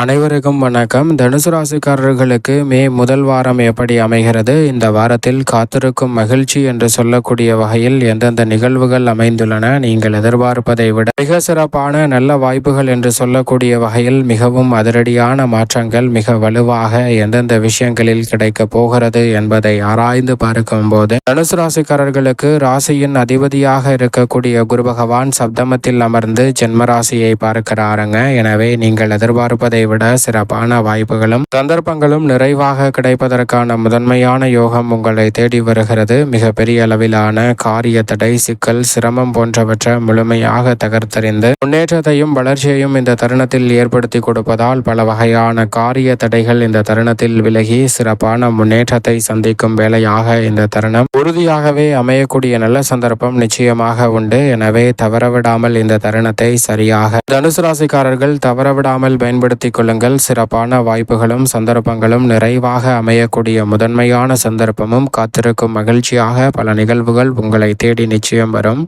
அனைவருக்கும் வணக்கம். தனுசு ராசிக்காரர்களுக்கு மே முதல் வாரம் எப்படி அமைகிறது? இந்த வாரத்தில் காத்திருக்கும் மகிழ்ச்சி என்று சொல்லக்கூடிய வகையில் எந்தெந்த நிகழ்வுகள் அமைந்துள்ளன? நீங்கள் எதிர்பார்ப்பதை விட மிக சிறப்பான நல்ல வாய்ப்புகள் என்று சொல்லக்கூடிய வகையில் மிகவும் அதிரடியான மாற்றங்கள் மிக வலுவாக எந்தெந்த விஷயங்களில் கிடைக்க போகிறது என்பதை ஆராய்ந்து பார்க்கும் போது தனுசு ராசிக்காரர்களுக்கு ராசியின் அதிபதியாக இருக்கக்கூடிய குரு பகவான் சப்தமத்தில் அமர்ந்து ஜென்ம ராசியை பார்க்கிறாருங்க. எனவே நீங்கள் எதிர்பார்ப்பதை விட சிறப்பான வாய்ப்புகளும் சந்தர்ப்பங்களும் நிறைவாக கிடைப்பதற்கான முதன்மையான யோகம் உங்களை தேடி வருகிறது. மிக பெரிய அளவிலான காரிய தடை, சிக்கல், சிரமம் போன்றவற்றை முழுமையாக தகர்த்தறிந்து முன்னேற்றத்தையும் வளர்ச்சியையும் இந்த தருணத்தில் ஏற்படுத்தி கொடுப்பதால் பல வகையான காரிய தடைகள் இந்த தருணத்தில் விலகி சிறப்பான முன்னேற்றத்தை சந்திக்கும் வேளையாக இந்த தருணம் உறுதியாகவே அமையக்கூடிய நல்ல சந்தர்ப்பம் நிச்சயமாக உண்டு. எனவே தவறவிடாமல் இந்த தருணத்தை சரியாக தனுசு ராசிக்காரர்கள் தவறவிடாமல் பயன்படுத்தி கொள்ளுங்கள். சிறப்பான வாய்ப்புகளும் சந்தர்ப்பங்களும் நிறைவாக அமையக்கூடிய முதன்மையான சந்தர்ப்பமும் காத்திருக்கும் மகிழ்ச்சியாக பல நிகழ்வுகள் உங்களை தேடி நிச்சயம் வரும்.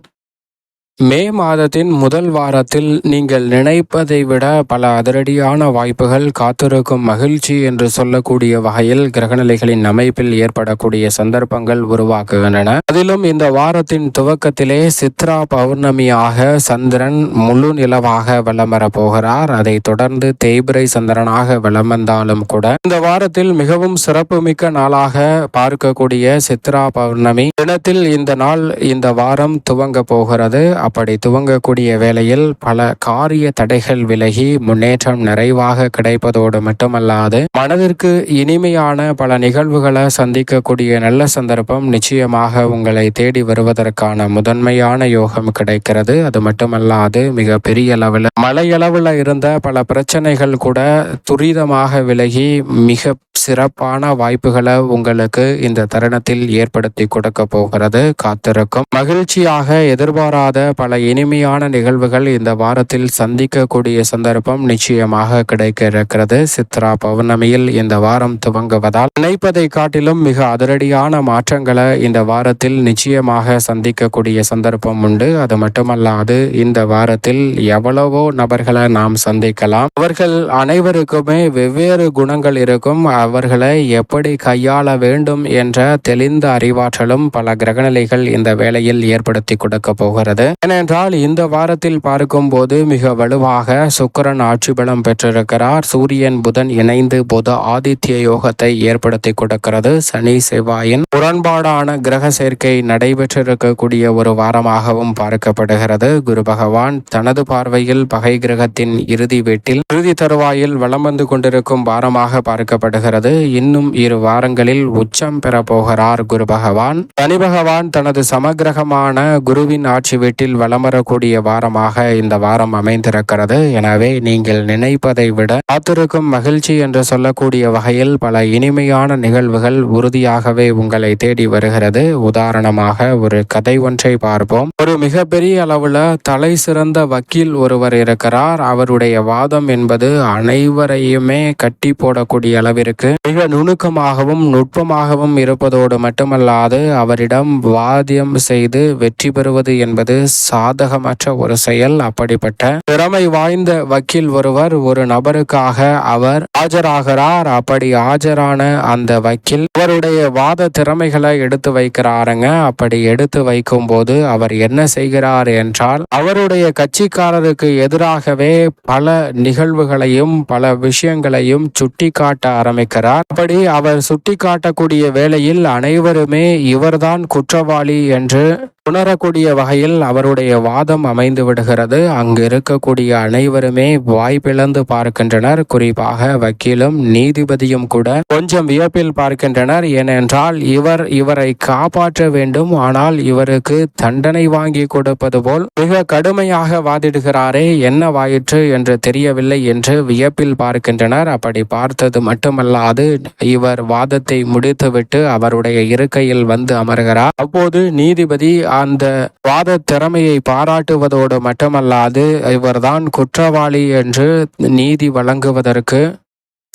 மே மாதத்தின் முதல் வாரத்தில் நீங்கள் நினைப்பதை விட பல அதிரடியான வாய்ப்புகள் காத்திருக்கும் மகிழ்ச்சி என்று சொல்லக்கூடிய வகையில் கிரகநிலைகளின் அமைப்பில் ஏற்படக்கூடிய சந்தர்ப்பங்கள் உருவாக்குகின்றன. அதிலும் இந்த வாரத்தின் துவக்கத்திலே சித்ரா பௌர்ணமியாக சந்திரன் முழு நிலவாக வலம் வர போகிறார். அதை தொடர்ந்து தேய்பிரை சந்திரனாக வலம் வந்தாலும் கூட இந்த வாரத்தில் மிகவும் சிறப்புமிக்க நாளாக பார்க்கக்கூடிய சித்ரா பௌர்ணமி தினத்தில் இந்த நாள் இந்த வாரம் துவங்க போகிறது. அப்படி துவங்கக்கூடிய வேளையில் பல காரிய தடைகள் விலகி முன்னேற்றம் நிறைவாக கிடைப்பதோடு மட்டுமல்லாது மனதிற்கு இனிமையான பல நிகழ்வுகளை சந்திக்கக்கூடிய நல்ல சந்தர்ப்பம் நிச்சயமாக உங்களை தேடி வருவதற்கான முதன்மையான யோகம் கிடைக்கிறது. அது மட்டுமல்லாது மிக பெரிய அளவில் மலையளவில் இருந்த பல பிரச்சனைகள் கூட துரிதமாக விலகி மிக சிறப்பான வாய்ப்புகளை உங்களுக்கு இந்த தருணத்தில் ஏற்படுத்தி கொடுக்க போகிறது. காத்திருக்கும் மகிழ்ச்சியாக எதிர்பாராத பல இனிமையான நிகழ்வுகள் இந்த வாரத்தில் சந்திக்கக்கூடிய சந்தர்ப்பம் நிச்சயமாக கிடைக்க இருக்கிறது. சித்ரா பௌர்ணமியில் இந்த வாரம் துவங்குவதால் நினைப்பதை காட்டிலும் மிக அதிரடியான மாற்றங்களை இந்த வாரத்தில் நிச்சயமாக சந்திக்கக்கூடிய சந்தர்ப்பம் உண்டு. அது மட்டுமல்லாது இந்த வாரத்தில் எவ்வளவோ நபர்களை நாம் சந்திக்கலாம். அவர்கள் அனைவருக்குமே வெவ்வேறு குணங்கள் இருக்கும். அவர்களை எப்படி கையாள வேண்டும் என்ற தெளிந்த அறிவாற்றலும் பல கிரகநிலைகள் இந்த வேளையில் ஏற்படுத்தி கொடுக்க போகிறது. ஏனென்றால் இந்த வாரத்தில் பார்க்கும் போது மிக வலுவாக சுக்கிரன் ஆட்சி பலம் பெற்றிருக்கிறார். சூரியன் புதன் இணைந்து புத ஆதித்ய யோகத்தை ஏற்படுத்தி கொடுக்கிறது. சனி செவ்வாயின் முரண்பாடான கிரக சேர்க்கை நடைபெற்றிருக்கக்கூடிய ஒரு வாரமாகவும் பார்க்கப்படுகிறது. குரு பகவான் தனது பார்வையில் பகை கிரகத்தின் இறுதி வீட்டில் இறுதி தருவாயில் வலம் வந்து கொண்டிருக்கும் வாரமாக பார்க்கப்படுகிறது. இன்னும் 2 வாரங்களில் உச்சம் பெற போகிறார் குரு பகவான். சனி பகவான் தனது சமகிரகமான குருவின் ஆட்சி வீட்டில் வலம் வரக்கூடிய வாரமாக இந்த வாரம் அமைந்திருக்கிறது. எனவே நீங்கள் நினைப்பதை விட காத்திருக்கும் மகிழ்ச்சி என்று சொல்லக்கூடிய வகையில் பல இனிமையான நிகழ்வுகள் உறுதியாகவே உங்களை தேடி வருகிறது. உதாரணமாக ஒரு கதை ஒன்றை பார்ப்போம். ஒரு மிகப்பெரிய அளவுல தலை சிறந்த வக்கீல் ஒருவர் இருக்கிறார். அவருடைய வாதம் என்பது அனைவரையுமே கட்டி போடக்கூடிய அளவிற்கு மிக நுணுக்கமாகவும் நுட்பமாகவும் இருப்பதோடு மட்டுமல்லாது அவரிடம் வாதியம் செய்து வெற்றி பெறுவது என்பது சாதகமற்ற ஒரு செயல். அப்படிப்பட்ட திறமை வாய்ந்த வக்கீல் ஒருவர் ஒரு நபருக்காக அவர் ஆஜராகிறார். அப்படி ஆஜரான அந்த வக்கீல் அவருடைய வாத திறமைகளை எடுத்து வைக்கிறாருங்க. அப்படி எடுத்து வைக்கும் போது அவர் என்ன செய்கிறார் என்றால் அவருடைய கட்சிக்காரருக்கு எதிராகவே பல நிகழ்வுகளையும் பல விஷயங்களையும் சுட்டி காட்ட ஆரம்பிக்கிறார். அப்படி அவர் சுட்டி காட்டக்கூடிய வேளையில் அனைவருமே இவர்தான் குற்றவாளி என்று உணரக்கூடிய வகையில் அவருடைய வாதம் அமைந்து விடுகிறது. அங்கு இருக்கக்கூடிய அனைவருமே வாய்ப்பிழந்து பார்க்கின்றனர். குறிப்பாக வக்கீலும் நீதிபதியும் கூட கொஞ்சம் வியப்பில் பார்க்கின்றனர். ஏனென்றால் இவரை காப்பாற்ற வேண்டும், ஆனால் இவருக்கு தண்டனை வாங்கி கொடுப்பது போல் மிக கடுமையாக வாதிடுகிறாரே, என்ன வாயிற்று என்று தெரியவில்லை என்று வியப்பில் பார்க்கின்றனர். அப்படி பார்த்தது மட்டுமல்லாது இவர் வாதத்தை முடித்துவிட்டு அவருடைய இருக்கையில் வந்து அமர்கிறார். அப்போது நீதிபதி அந்த வாத திறமையை பாராட்டுவதோடு மட்டுமல்லாது இவர்தான் குற்றவாளி என்று நீதி வழங்குவதற்கு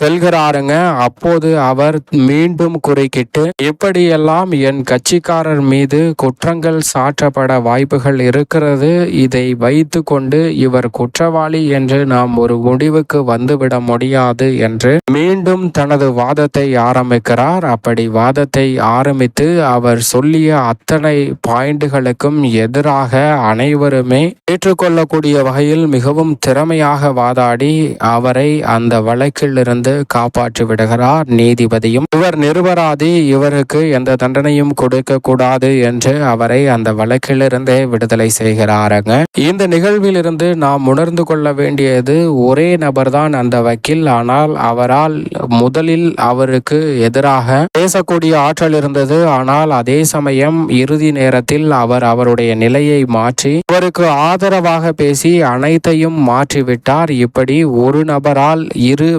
செல்கிறாருங்க. அப்போது அவர் மீண்டும் குறுக்கிட்டு, இப்படியெல்லாம் என் கட்சிக்காரர் மீது குற்றங்கள் சாட்டப்பட வாய்ப்புகள் இருக்கிறது. இதை வைத்து கொண்டு இவர் குற்றவாளி என்று நாம் ஒரு முடிவுக்கு வந்துவிட முடியாது என்று மீண்டும் தனது வாதத்தை ஆரம்பிக்கிறார். அப்படி வாதத்தை ஆரம்பித்து அவர் சொல்லிய அத்தனை பாயிண்டுகளுக்கும் எதிராக அனைவருமே ஏற்றுக்கொள்ளக்கூடிய வகையில் மிகவும் திறமையாக வாதாடி அவரை அந்த வழக்கிலிருந்து காப்பாற்றி விடுகிறார் நீதிபதியும். இவர் நிரபராதி, இவருக்கு எந்த தண்டனையும் கொடுக்க கூடாது என்று அவரை அந்த வழக்கிலிருந்தே விடுதலை செய்கிறாருங்க. இந்த நிகழ்வில் இருந்து நாம் உணர்ந்து கொள்ள வேண்டியது, ஒரே நபர்தான் அந்த வக்கீல். ஆனால் அவரால் முதலில் அவருக்கு எதிராக பேசக்கூடிய ஆற்றல் இருந்தது. ஆனால் அதே சமயம் இறுதி நேரத்தில் அவர் அவருடைய நிலையை மாற்றி அவருக்கு ஆதரவாக பேசி அனைத்தையும் மாற்றிவிட்டார். இப்படி ஒரு நபரால் இரு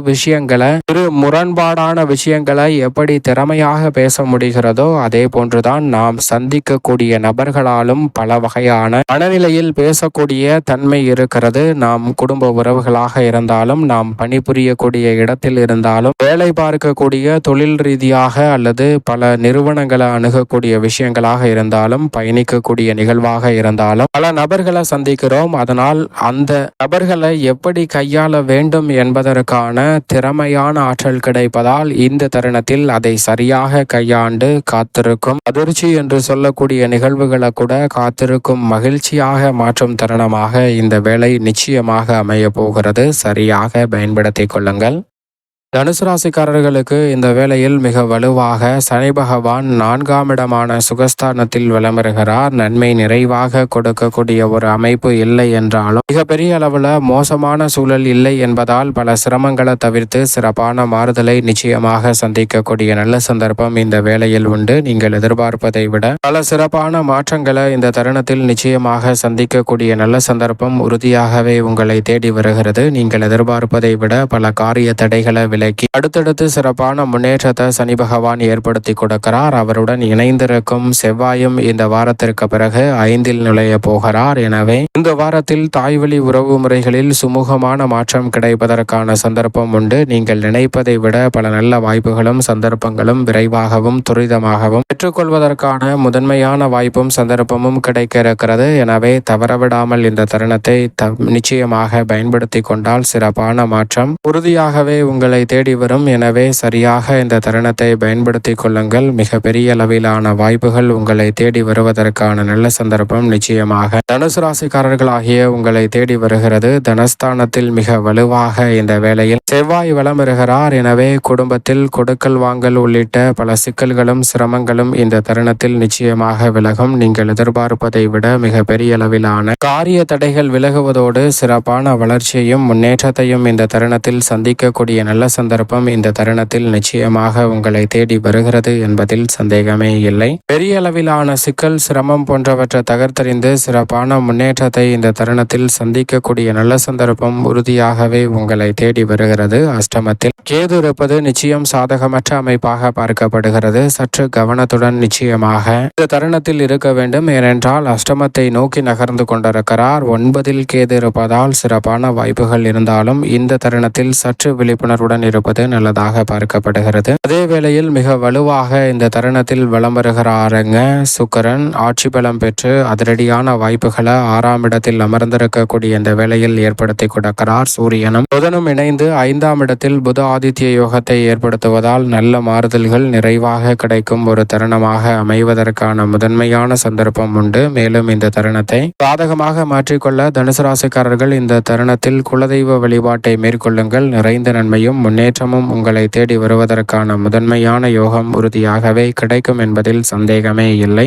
முரண்பாடான விஷயங்களை எப்படி திறமையாக பேச முடிகிறதோ அதே போன்றுதான் நாம் சந்திக்கக்கூடிய நபர்களாலும் பல வகையான மனநிலையில் பேசக்கூடிய தன்மை இருக்கிறது. நாம் குடும்ப உறவுகளாக இருந்தாலும், நாம் பணிபுரியக்கூடிய இடத்தில் இருந்தாலும், வேலை பார்க்கக்கூடிய தொழில் ரீதியாக அல்லது பல நிறுவனங்களை அணுகக்கூடிய விஷயங்களாக இருந்தாலும், பயணிக்கக்கூடிய நிகழ்வாக இருந்தாலும் பல நபர்களை சந்திக்கிறோம். அதனால் அந்த நபர்களை எப்படி கையாள வேண்டும் என்பதற்கான திறமையான ஆற்றல் கிடைப்பதால் இந்த தருணத்தில் அதை சரியாக கையாண்டு காத்திருக்கும் அதிர்ச்சி என்று சொல்லக்கூடிய நிகழ்வுகளை கூட காத்திருக்கும் மகிழ்ச்சியாக மாற்றும் தருணமாக இந்த வேலை நிச்சயமாக அமைய போகிறது. சரியாக பயன்படுத்திக் கொள்ளுங்கள். தனுசு ராசிக்காரர்களுக்கு இந்த வேளையில் மிக வலுவாக சனி பகவான் 4ஆம் இடமான சுகஸ்தானத்தில் விளம்பருகிறார். நன்மை நிறைவாக கொடுக்கக்கூடிய ஒரு அமைப்பு இல்லை என்றாலும் மிகப்பெரிய அளவில் மோசமான சூழல் இல்லை என்பதால் பல சிரமங்களை தவிர்த்து சிறப்பான மாறுதலை நிச்சயமாக சந்திக்கக்கூடிய நல்ல சந்தர்ப்பம் இந்த வேளையில் உண்டு. நீங்கள் எதிர்பார்ப்பதை விட பல சிறப்பான மாற்றங்களை இந்த தருணத்தில் நிச்சயமாக சந்திக்கக்கூடிய நல்ல சந்தர்ப்பம் உறுதியாகவே உங்களை தேடி வருகிறது. நீங்கள் எதிர்பார்ப்பதை விட பல காரிய தடைகளை அடுத்தடுத்து சிறப்பான முன்னேற்றத்தை சனி பகவான் ஏற்படுத்தி கொடுக்கிறார். அவருடன் இணைந்திருக்கும் செவ்வாயும் இந்த வாரத்திற்கு பிறகு 5இல் நுழைய போகிறார். எனவே இந்த வாரத்தில் தாய்வழி உறவு முறைகளில் சுமூகமான மாற்றம் கிடைப்பதற்கான சந்தர்ப்பம் உண்டு. நீங்கள் நினைப்பதை விட பல நல்ல வாய்ப்புகளும் சந்தர்ப்பங்களும் விரைவாகவும் துரிதமாகவும் பெற்றுக்கொள்வதற்கான முதன்மையான வாய்ப்பும் சந்தர்ப்பமும் கிடைக்க இருக்கிறது. எனவே தவறவிடாமல் இந்த தருணத்தை நிச்சயமாக பயன்படுத்தி கொண்டால் சிறப்பான மாற்றம் உறுதியாகவே உங்களை தேடி வரும். எனவே சரியாக இந்த தருணத்தை பயன்படுத்தி கொள்ளுங்கள். மிக பெரிய அளவிலான வாய்ப்புகள் உங்களை தேடி வருவதற்கான நல்ல சந்தர்ப்பம் நிச்சயமாக தனுசு ராசிக்காரர்களாகிய உங்களை தேடி வருகிறது. தனஸ்தானத்தில் மிக வலுவாக இந்த வேளையில் செவ்வாய் வலம் வருகிறார். எனவே குடும்பத்தில் கொடுக்கல் வாங்கல் உள்ளிட்ட பல சிக்கல்களும் சிரமங்களும் இந்த தருணத்தில் நிச்சயமாக விலகும். நீங்கள் எதிர்பார்ப்பதை விட மிக பெரிய அளவிலான காரிய தடைகள் விலகுவதோடு சிறப்பான வளர்ச்சியையும் முன்னேற்றத்தையும் இந்த தருணத்தில் சந்திக்கக்கூடிய நல்ல சந்தர்ப்பம் இந்த தருணத்தில் நிச்சயமாக உங்களை தேடி வருகிறது என்பதில் சந்தேகமே இல்லை. பெரிய அளவிலான சிக்கல் சிரமம் போன்றவற்றை தகர்த்தறிந்து சிறப்பான முன்னேற்றத்தை இந்த தருணத்தில் சந்திக்கக்கூடிய நல்ல சந்தர்ப்பம் உறுதியாகவே உங்களை தேடி வருகிறது. அஷ்டமத்தில் கேது இருப்பது நிச்சயம் சாதகமற்ற அமைப்பாக பார்க்கப்படுகிறது. சற்று கவனத்துடன் நிச்சயமாக இந்த தருணத்தில் இருக்க வேண்டும். ஏனென்றால் அஷ்டமத்தை நோக்கி நகர்ந்து கொண்டிருக்கிறார். 9இல் கேது இருப்பதால் சிறப்பான வாய்ப்புகள் இருந்தாலும் இந்த தருணத்தில் சற்று விழிப்புணர்வுடன் இருப்பது நல்லதாக பார்க்கப்படுகிறது. அதே வேளையில் மிக வலுவாக இந்த தருணத்தில் வலம் வருகிறாருங்க சுக்கிரன். ஆட்சி பலம் பெற்று அதிரடியான வாய்ப்புகளை 6ஆம் இடத்தில் அமர்ந்திருக்கக்கூடிய இந்த வேளையில் ஏற்படுத்தி கொடுக்கிறார். சூரியனும் புதனும் இணைந்து 5ஆம் இடத்தில் புத ஆதித்ய யோகத்தை ஏற்படுத்துவதால் நல்ல மாறுதல்கள் நிறைவாக கிடைக்கும் ஒரு தருணமாக அமைவதற்கான முதன்மையான சந்தர்ப்பம் உண்டு. மேலும் இந்த தருணத்தை சாதகமாக மாற்றிக்கொள்ள தனுசு ராசிக்காரர்கள் இந்த தருணத்தில் குலதெய்வ வழிபாட்டை மேற்கொள்ளுங்கள். நிறைந்த நன்மையும் முன்னேற்றமும் உங்களை தேடி வருவதற்கான முதன்மையான யோகம் உறுதியாகவே கிடைக்கும் என்பதில் சந்தேகமே இல்லை.